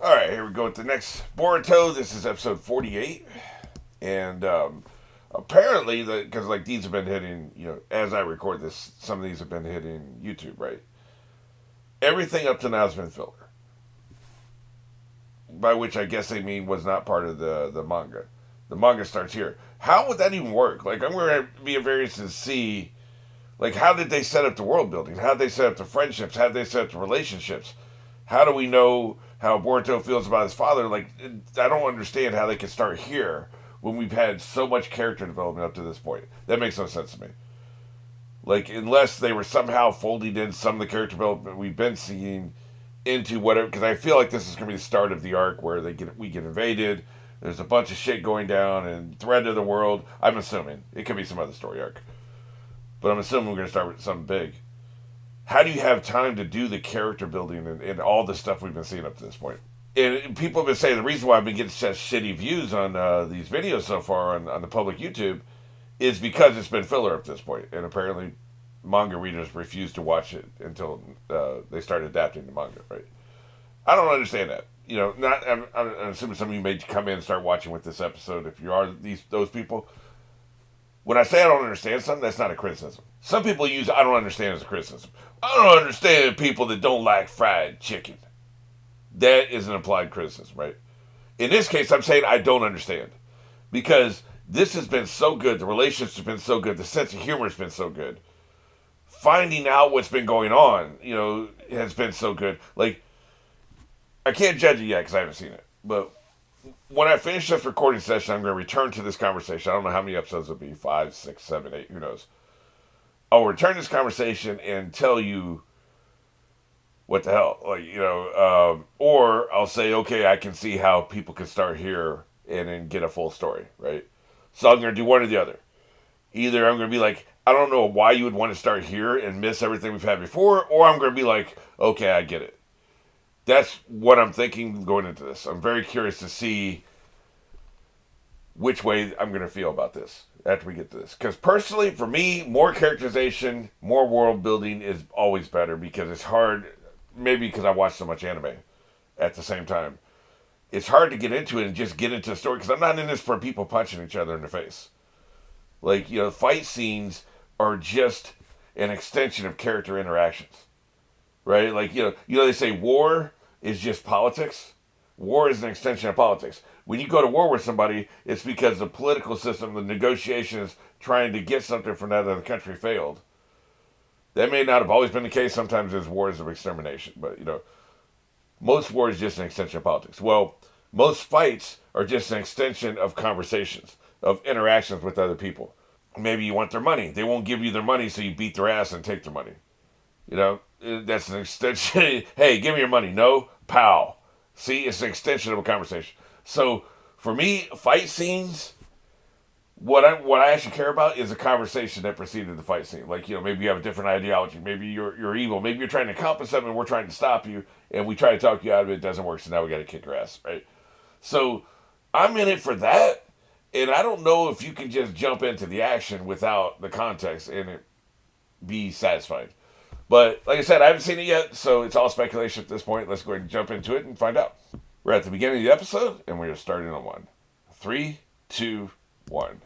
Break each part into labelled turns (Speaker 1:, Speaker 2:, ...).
Speaker 1: Alright, here we go with the next Boruto. This is episode 48. And apparently, because like these have been hitting, as I record this, some of these have been hitting YouTube, right? Everything up to now has been filler. By which I guess they mean was not part of the manga. The manga starts here. How would that even work? Like, I'm going to be curious to see, like, how did they set up the world building? How did they set up the friendships? How did they set up the relationships? How do we know how Boruto feels about his father? Like, I don't understand how they could start here when we've had so much character development up to this point. That makes no sense to me. Like, unless they were somehow folding in some of the character development we've been seeing into whatever, because I feel like this is going to be the start of the arc where we get invaded. There's a bunch of shit going down and threat of the world. I'm assuming it could be some other story arc, but I'm assuming we're going to start with something big. How do you have time to do the character building and all the stuff we've been seeing up to this point? And people have been saying the reason why I've been getting such shitty views on these videos so far on the public YouTube is because it's been filler up to this point, and apparently manga readers refuse to watch it until they start adapting the manga. Right? I don't understand that. Not. I'm assuming some of you may come in and start watching with this episode. If you are those people, when I say I don't understand something, that's not a criticism. Some people use "I don't understand" as a criticism. I don't understand people that don't like fried chicken. That is an implied criticism, right? In this case, I'm saying I don't understand because this has been so good. The relationship's been so good. The sense of humor has been so good. Finding out what's been going on, has been so good. Like, I can't judge it yet because I haven't seen it. But when I finish this recording session, I'm going to return to this conversation. I don't know how many episodes it'll be 5, 6, 7, 8, who knows. I'll return to this conversation and tell you what the hell, or I'll say, okay, I can see how people can start here and then get a full story, right? So I'm going to do one or the other. Either I'm going to be like, I don't know why you would want to start here and miss everything we've had before, or I'm going to be like, okay, I get it. That's what I'm thinking going into this. I'm very curious to see which way I'm going to feel about this after we get to this. Because personally, for me, more characterization, more world building is always better because it's hard. Maybe because I watch so much anime at the same time. It's hard to get into it and just get into the story because I'm not in this for people punching each other in the face. Like, fight scenes are just an extension of character interactions, right? Like, they say war is just politics. War is an extension of politics. When you go to war with somebody, it's because the political system, the negotiations trying to get something from that other country failed. That may not have always been the case. Sometimes there's wars of extermination, but most wars is just an extension of politics. Well, most fights are just an extension of conversations, of interactions with other people. Maybe you want their money. They won't give you their money, so you beat their ass and take their money. That's an extension. Hey, give me your money. No, pow. See, it's an extension of a conversation. So for me, fight scenes, what I actually care about is a conversation that preceded the fight scene. Like, maybe you have a different ideology. Maybe you're evil. Maybe you're trying to accomplish something and we're trying to stop you and we try to talk you out of it. It doesn't work, so now we got to kick your ass, right? So I'm in it for that, and I don't know if you can just jump into the action without the context and it be satisfied. But like I said, I haven't seen it yet, so it's all speculation at this point. Let's go ahead and jump into it and find out. We're at the beginning of the episode, and we're starting on one. 3, 2, 1.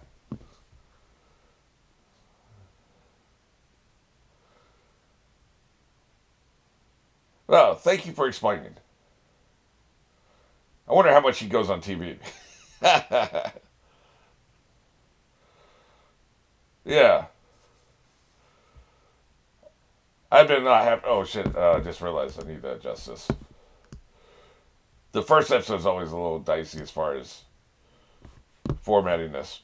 Speaker 1: Well, thank you for explaining. I wonder how much he goes on TV. Yeah. I've been not happy. Oh, shit. I just realized I need to adjust this. The first episode is always a little dicey as far as formatting this.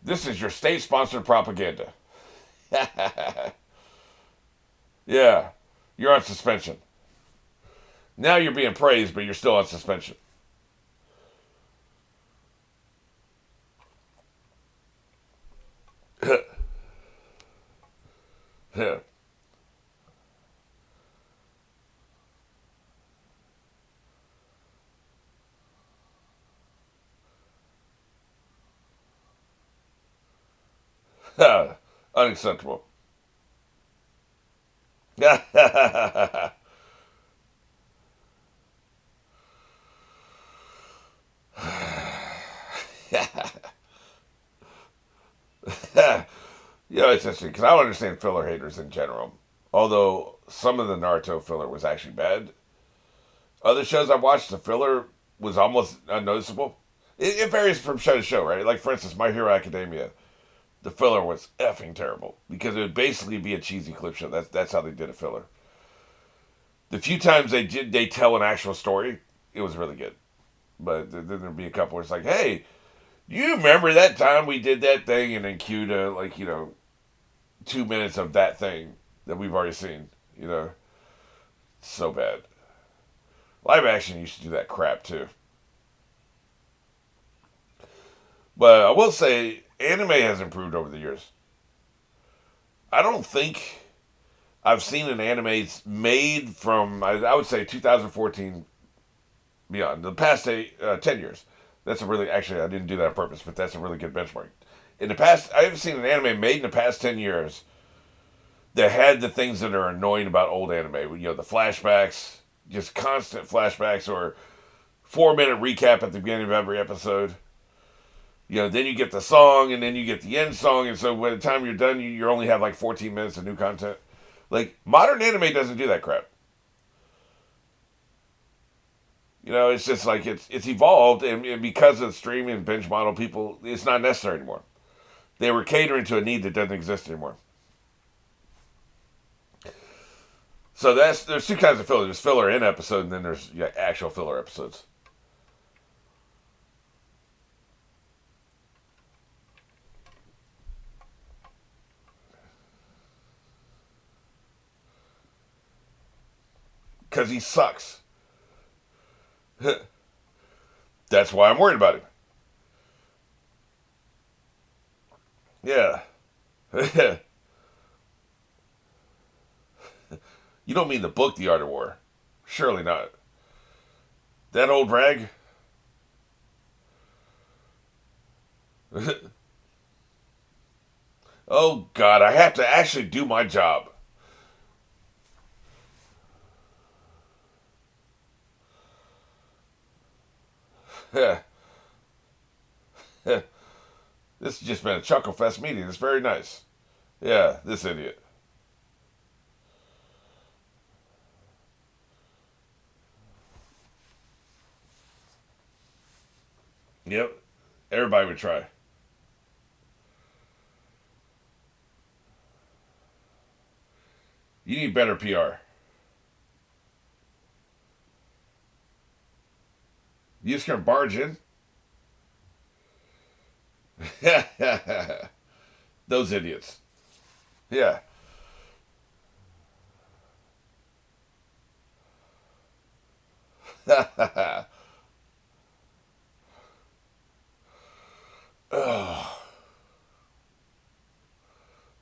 Speaker 1: This is your state sponsored propaganda. Yeah. You're on suspension. Now you're being praised, but you're still on suspension. Yeah. Unacceptable. It's interesting because I don't understand filler haters in general. Although some of the Naruto filler was actually bad. Other shows I've watched, the filler was almost unnoticeable. It varies from show to show, right? Like, for instance, My Hero Academia, the filler was effing terrible because it would basically be a cheesy clip show. That's how they did a filler. The few times they tell an actual story, it was really good. But then there'd be a couple where it's like, hey, you remember that time we did that thing, and then cue to, like, 2 minutes of that thing that we've already seen. So bad. Live action used to do that crap too. But I will say, anime has improved over the years. I don't think I've seen an anime made from, I would say, 2014 beyond. The past 10 years. That's a really, actually, I didn't do that on purpose, but that's a really good benchmark. In the past, I haven't seen an anime made in the past 10 years that had the things that are annoying about old anime. The flashbacks, just constant flashbacks, or 4-minute recap at the beginning of every episode. Then you get the song, and then you get the end song, and so by the time you're done, you only have like 14 minutes of new content. Like, modern anime doesn't do that crap. It's just like it's evolved, and because of streaming and binge model, people, it's not necessary anymore. They were catering to a need that doesn't exist anymore. So there's two kinds of filler. There's filler in episode, and then there's actual filler episodes. Because he sucks. That's why I'm worried about him. Yeah. You don't mean the book, The Art of War? Surely not. That old rag? Oh, God, I have to actually do my job. This has just been a Chuckle Fest meeting. It's very nice. Yeah, this idiot. Yep. Everybody would try. You need better PR. You just gonna barge in? Those idiots. Yeah.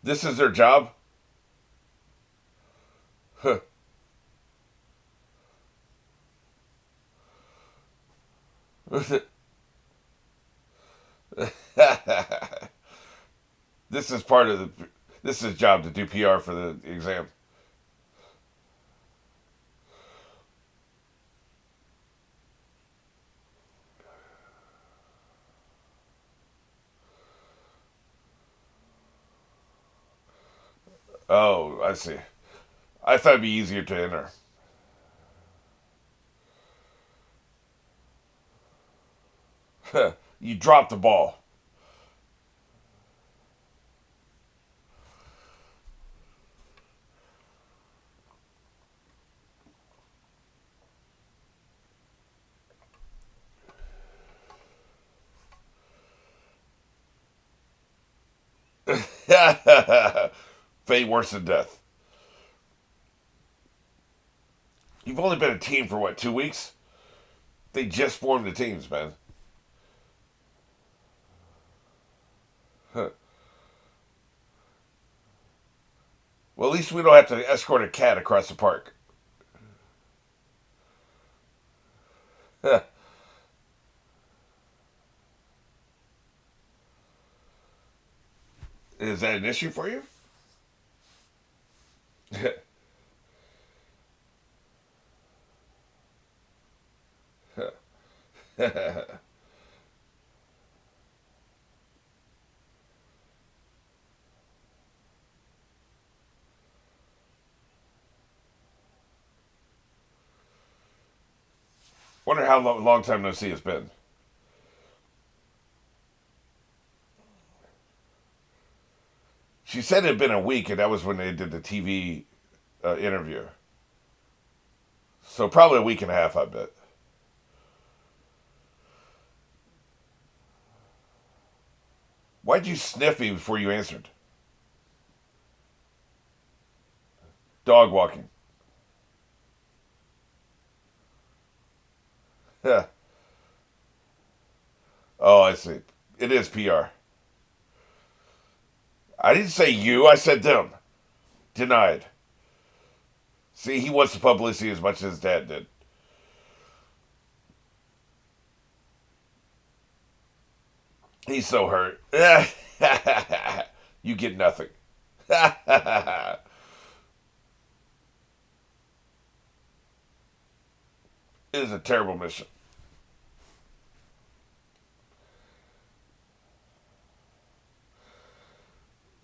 Speaker 1: This is their job? This is part of the. This is his job to do PR for the exam. Oh, I see. I thought it'd be easier to enter. You dropped the ball. Fate worse than death. You've only been a team for what, 2 weeks? They just formed the teams, man. Huh. Well, at least we don't have to escort a cat across the park. Is that an issue for you? Wonder how long time no see it's been. She said it had been a week, and that was when they did the TV interview. So probably a week and a half, I bet. Why'd you sniff me before you answered? Dog walking. Yeah. Oh, I see. It is PR. I didn't say you, I said them. Denied. See, he wants the publicity as much as his dad did. He's so hurt. You get nothing. It is a terrible mission.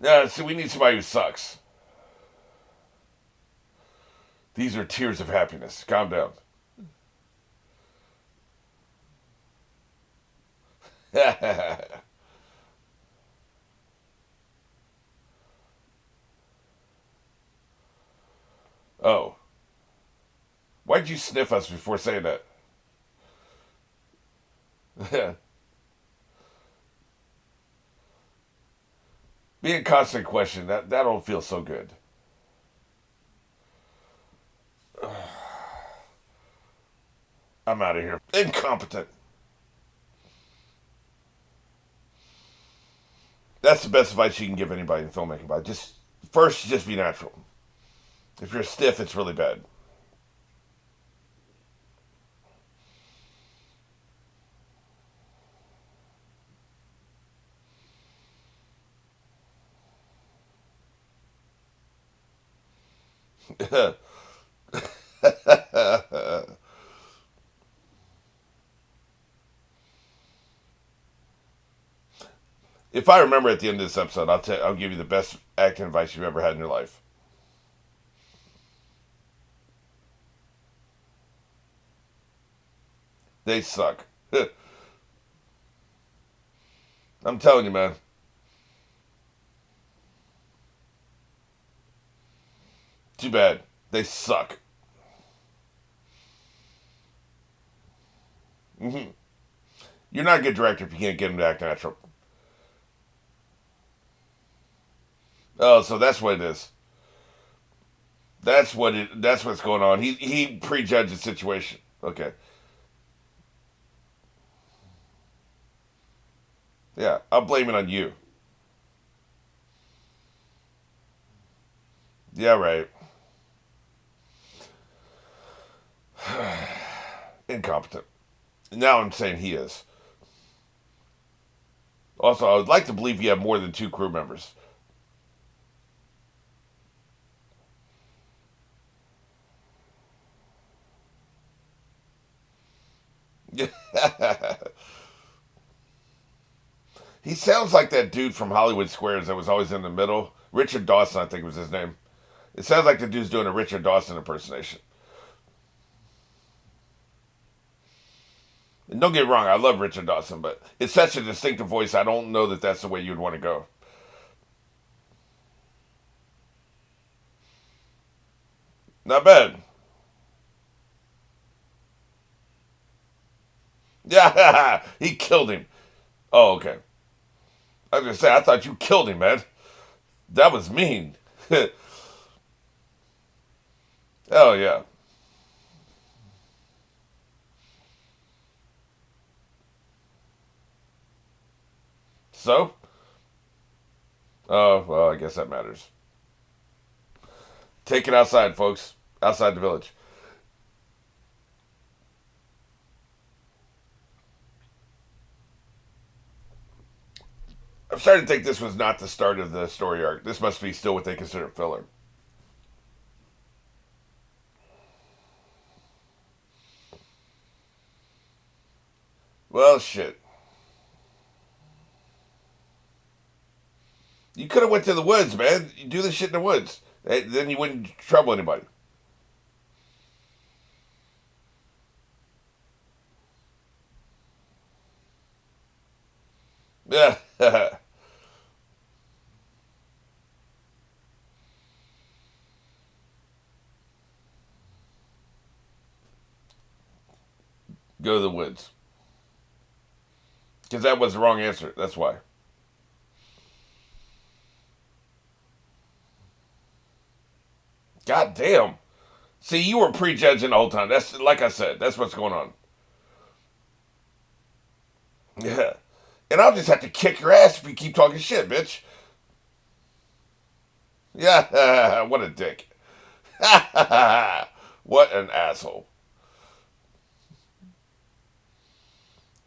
Speaker 1: Yeah, see, we need somebody who sucks. These are tears of happiness. Calm down. Oh. Why'd you sniff us before saying that? Be a constant question. That don't feel so good. I'm out of here. Incompetent. That's the best advice you can give anybody in filmmaking. But just be natural. If you're stiff, it's really bad. If I remember at the end of this episode, I'll give you the best acting advice you've ever had in your life. They suck. I'm telling you, man. Too bad. They suck. Hmm. You're not a good director if you can't get them to act natural. Oh, so that's what it is. That's what's going on. He prejudged the situation. Okay. Yeah, I'll blame it on you. Yeah, right. Incompetent. Now I'm saying he is. Also, I would like to believe you have more than two crew members. He sounds like that dude from Hollywood Squares that was always in the middle. Richard Dawson, I think was his name. It sounds like the dude's doing a Richard Dawson impersonation. And don't get me wrong, I love Richard Dawson, but it's such a distinctive voice, I don't know that that's the way you'd want to go. Not bad. Yeah, he killed him. Oh, okay. I was going to say, I thought you killed him, man. That was mean. Oh, yeah. So? Oh, well, I guess that matters. Take it outside, folks. Outside the village. I'm starting to think this was not the start of the story arc. This must be still what they consider filler. Well, shit. You could have went to the woods, man. You do this shit in the woods. Then you wouldn't trouble anybody. Yeah. Go to the woods. Because that was the wrong answer. That's why. God damn. See, you were prejudging the whole time. That's like I said. That's what's going on. Yeah. And I'll just have to kick your ass if you keep talking shit, bitch. Yeah. What a dick. What an asshole.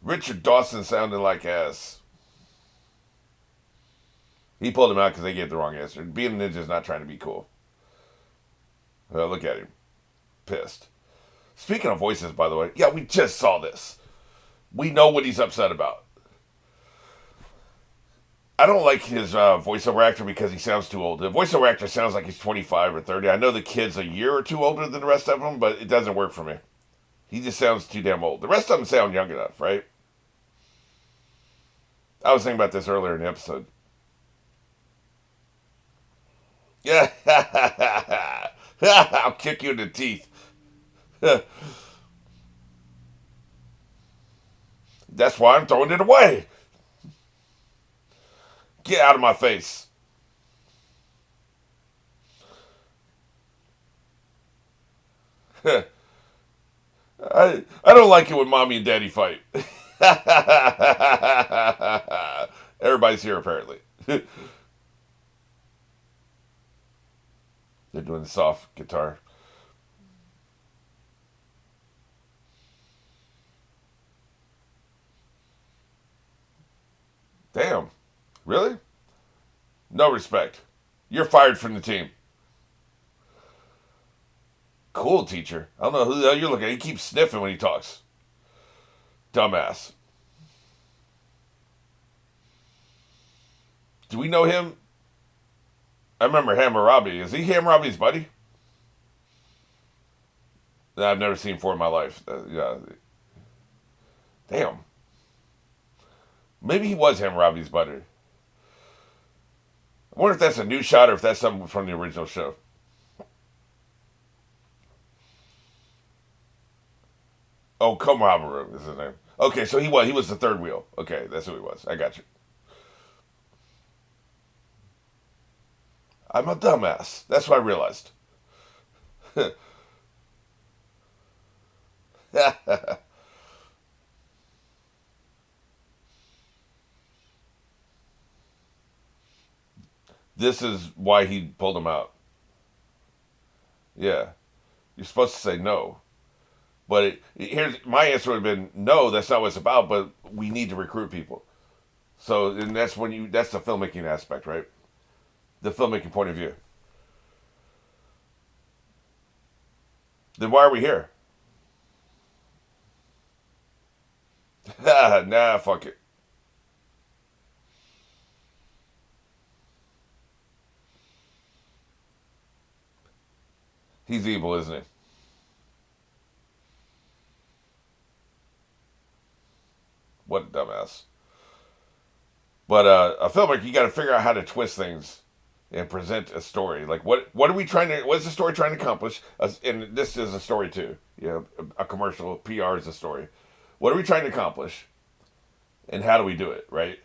Speaker 1: Richard Dawson sounded like ass. He pulled him out because they gave the wrong answer. Being a ninja is not trying to be cool. Look at him. Pissed. Speaking of voices, by the way, yeah, we just saw this. We know what he's upset about. I don't like his voiceover actor because he sounds too old. The voiceover actor sounds like he's 25 or 30. I know the kid's a year or two older than the rest of them, but it doesn't work for me. He just sounds too damn old. The rest of them sound young enough, right? I was thinking about this earlier in the episode. Yeah. I'll kick you in the teeth. That's why I'm throwing it away. Get out of my face. I don't like it when mommy and daddy fight. Everybody's here apparently. They're doing the soft guitar. Damn. Really? No respect. You're fired from the team. Cool, teacher. I don't know who the hell you're looking at. He keeps sniffing when he talks. Dumbass. Do we know him? I remember Hammurabi. Is he Hammurabi's buddy? I've never seen before in my life. Yeah. Damn. Maybe he was Hammurabi's buddy. I wonder if that's a new shot or if that's something from the original show. Oh, Komaharu is his name. Okay, so he was the third wheel. Okay, that's who he was. I got you. I'm a dumbass. That's what I realized. This is why he pulled him out. Yeah, you're supposed to say no, but here's my answer would have been no. That's not what it's about. But we need to recruit people. So, and that's the filmmaking aspect, right? The filmmaking point of view. Then why are we here? Nah, fuck it. He's evil, isn't he? What a dumbass. But a filmmaker, you got to figure out how to twist things and present a story. Like what are we trying to? What's the story trying to accomplish? And this is a story too. You know, a commercial PR is a story. What are we trying to accomplish? And how do we do it? Right?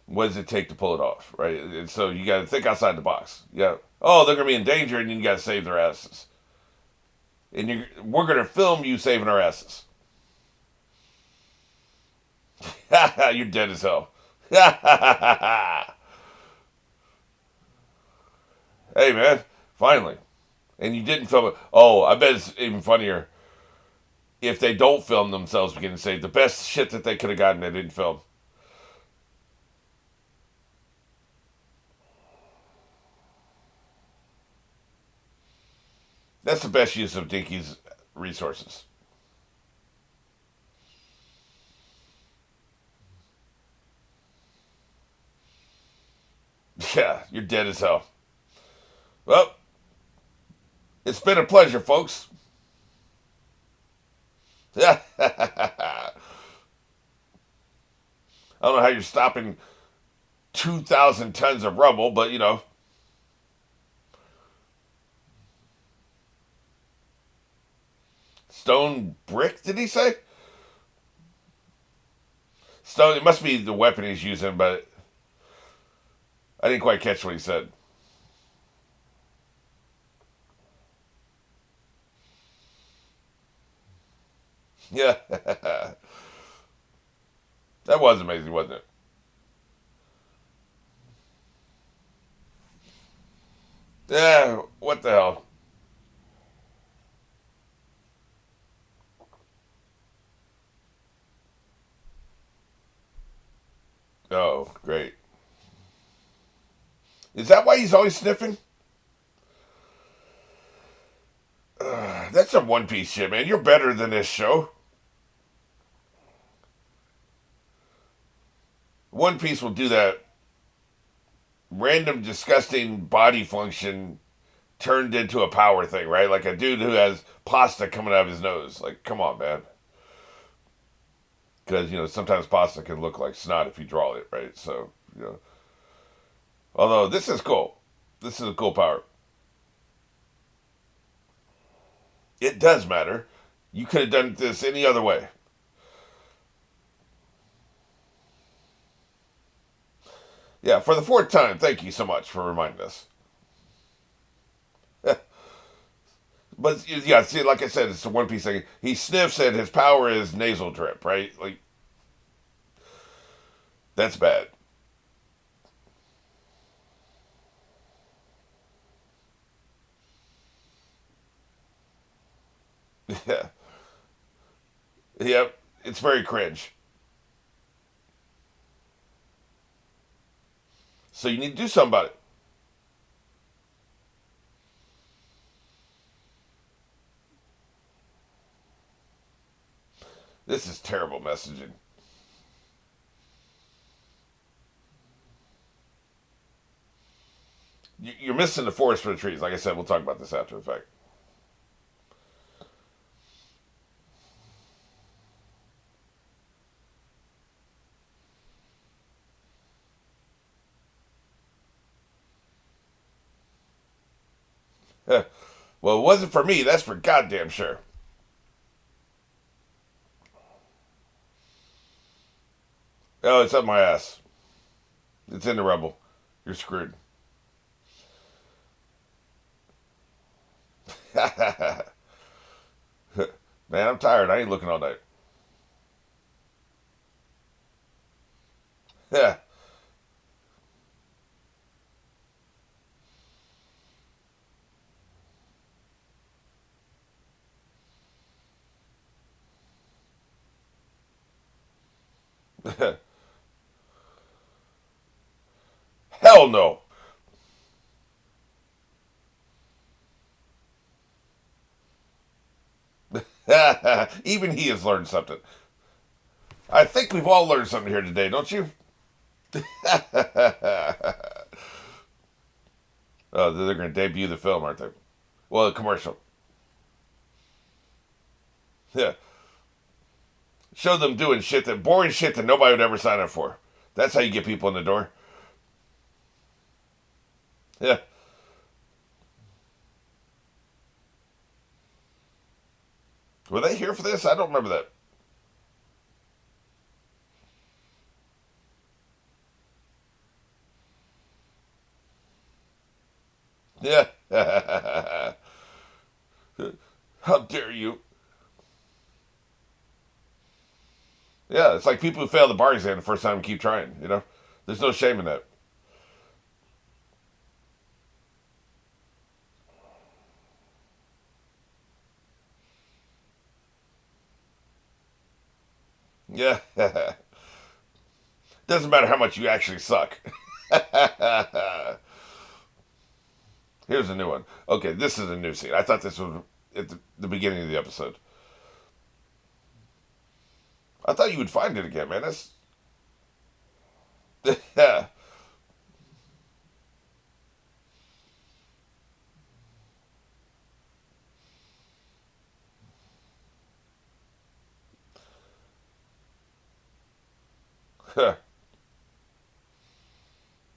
Speaker 1: What does it take to pull it off? Right? And so you got to think outside the box. Yeah. Oh, they're gonna be in danger, and you got to save their asses. And we're gonna film you saving our asses. You're dead as hell. Hey man, finally. And you didn't film it. Oh, I bet it's even funnier if they don't film themselves beginning to say the best shit that they could have gotten they didn't film. That's the best use of Dinky's resources. Yeah, you're dead as hell. Well, it's been a pleasure, folks. I don't know how you're stopping 2,000 tons of rubble, but stone brick. Did he say stone? It must be the weapon he's using, but I didn't quite catch what he said. Yeah, that was amazing, wasn't it? Yeah, what the hell? Oh, great. Is that why he's always sniffing? That's some One Piece shit, man. You're better than this show. One Piece will do that random, disgusting body function turned into a power thing, right? Like a dude who has pasta coming out of his nose. Like, come on, man. Because, sometimes pasta can look like snot if you draw it, right? So, although this is cool. This is a cool power. It does matter. You could have done this any other way. Yeah, for the fourth time, thank you so much for reminding us. But yeah, see, like I said, it's a One Piece thing. He sniffs and his power is nasal drip, right? Like that's bad. Yeah, yep. It's very cringe. So you need to do something about it. This is terrible messaging. You're missing the forest for the trees. Like I said, we'll talk about this after the fact. Well, it wasn't for me. That's for goddamn sure. Oh, it's up my ass. It's in the rubble. You're screwed. Man, I'm tired. I ain't looking all night. Yeah. Hell no. Even he has learned something. I think we've all learned something here today, don't you? Oh, they're going to debut the film, aren't they? Well, a commercial. Yeah. Show them doing shit that boring shit that nobody would ever sign up for. That's how you get people in the door. Yeah. Were they here for this? I don't remember that. Yeah. How dare you? Yeah, it's like people who fail the bar exam the first time keep trying. There's no shame in that. Yeah. Doesn't matter how much you actually suck. Here's a new one. Okay, this is a new scene. I thought this was at the beginning of the episode. I thought you would find it again, man. That's yeah.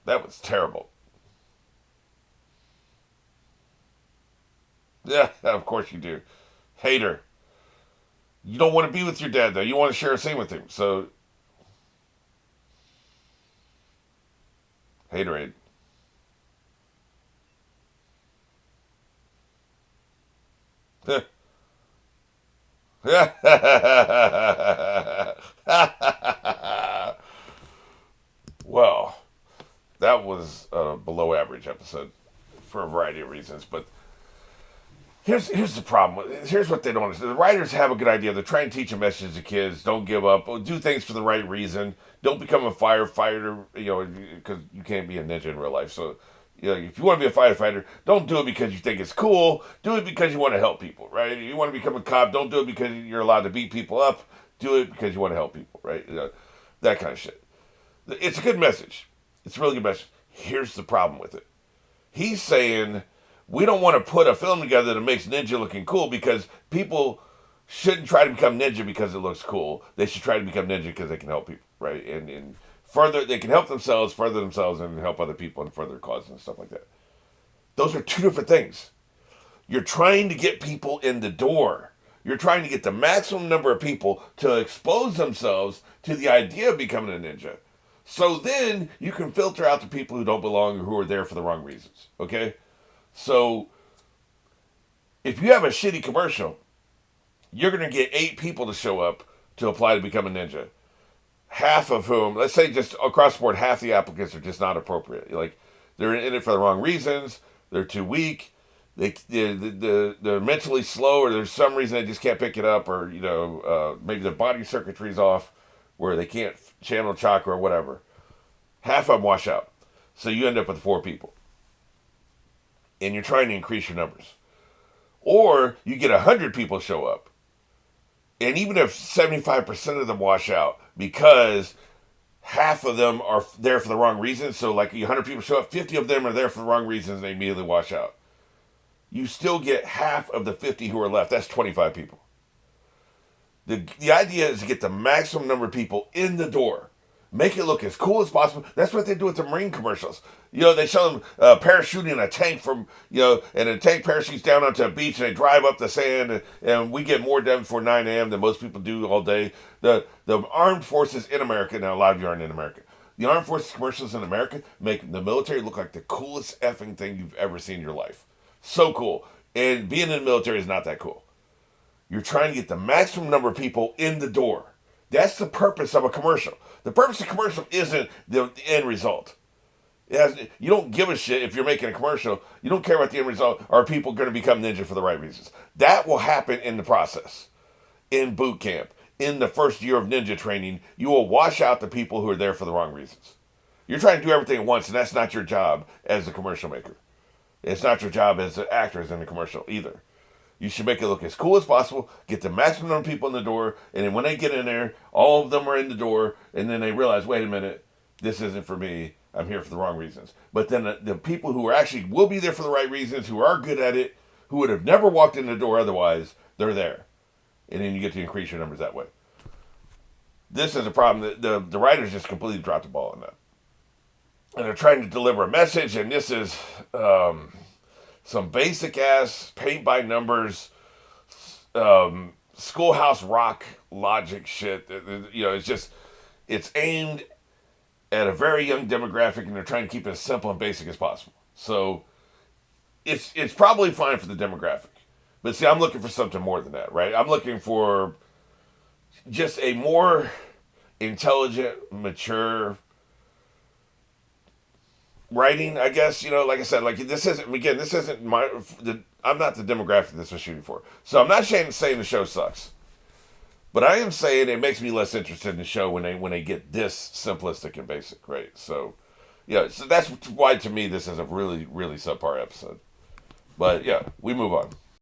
Speaker 1: That was terrible. Yeah, of course you do. Hater. You don't want to be with your dad though. You want to share a scene with him. So haterade. Well, that was a below average episode for a variety of reasons. But here's the problem. Here's what they don't understand. The writers have a good idea. They're trying to teach a message to kids. Don't give up. Do things for the right reason. Don't become a firefighter. Because you can't be a ninja in real life. So, if you want to be a firefighter, don't do it because you think it's cool. Do it because you want to help people, right? You want to become a cop. Don't do it because you're allowed to beat people up. Do it because you want to help people, right? That kind of shit. It's a good message. It's a really good message. Here's the problem with it. He's saying we don't want to put a film together that makes ninja looking cool because people shouldn't try to become ninja because it looks cool. They should try to become ninja because they can help people, right? And further, they can help themselves, further themselves, and help other people and further causes and stuff like that. Those are two different things. You're trying to get people in the door. You're trying to get the maximum number of people to expose themselves to the idea of becoming a ninja. So then you can filter out the people who don't belong or who are there for the wrong reasons. Okay? So if you have a shitty commercial, you're going to get 8 people to show up to apply to become a ninja. Half of whom, let's say just across the board, half the applicants are just not appropriate. Like, they're in it for the wrong reasons. They're too weak. They're mentally slow, or there's some reason they just can't pick it up, or maybe their body circuitry's off, where they can't channel chakra or whatever. Half of them wash out, so you end up with 4 people, and you're trying to increase your numbers, or you get 100 people show up, and even if 75% of them wash out because half of them are there for the wrong reasons, so like 100 people show up, 50 of them are there for the wrong reasons, and they immediately wash out. You still get half of the 50 who are left. That's 25 people. The idea is to get the maximum number of people in the door. Make it look as cool as possible. That's what they do with the Marine commercials. They show them parachuting a tank from, and a tank parachutes down onto a beach, and they drive up the sand, and we get more done before 9 a.m. than most people do all day. The armed forces in America, now a lot of you aren't in America, the armed forces commercials in America make the military look like the coolest effing thing you've ever seen in your life. So cool. And being in the military is not that cool. You're trying to get the maximum number of people in the door. That's the purpose of a commercial. The purpose of a commercial isn't the end result. You don't give a shit if you're making a commercial. You don't care about the end result. Are people going to become ninja for the right reasons? That will happen in the process. In boot camp. In the first year of ninja training, you will wash out the people who are there for the wrong reasons. You're trying to do everything at once, and that's not your job as a commercial maker. It's not your job as an actor in the commercial either. You should make it look as cool as possible, get the maximum number of people in the door, and then when they get in there, all of them are in the door, and then they realize, wait a minute, this isn't for me. I'm here for the wrong reasons. But then the people who are actually will be there for the right reasons, who are good at it, who would have never walked in the door otherwise, they're there. And then you get to increase your numbers that way. This is a problem that the writers just completely dropped the ball on that. And they're trying to deliver a message, and this is some basic ass paint by numbers, schoolhouse rock logic shit. It's aimed at a very young demographic, and they're trying to keep it as simple and basic as possible. So it's probably fine for the demographic, but see, I'm looking for something more than that, right? I'm looking for just a more intelligent, mature writing, I guess. Like I said, this isn't I'm not the demographic this was shooting for. So I'm not saying the show sucks, but I am saying it makes me less interested in the show when they get this simplistic and basic, right? So so that's why to me this is a really, really subpar episode. But yeah, we move on.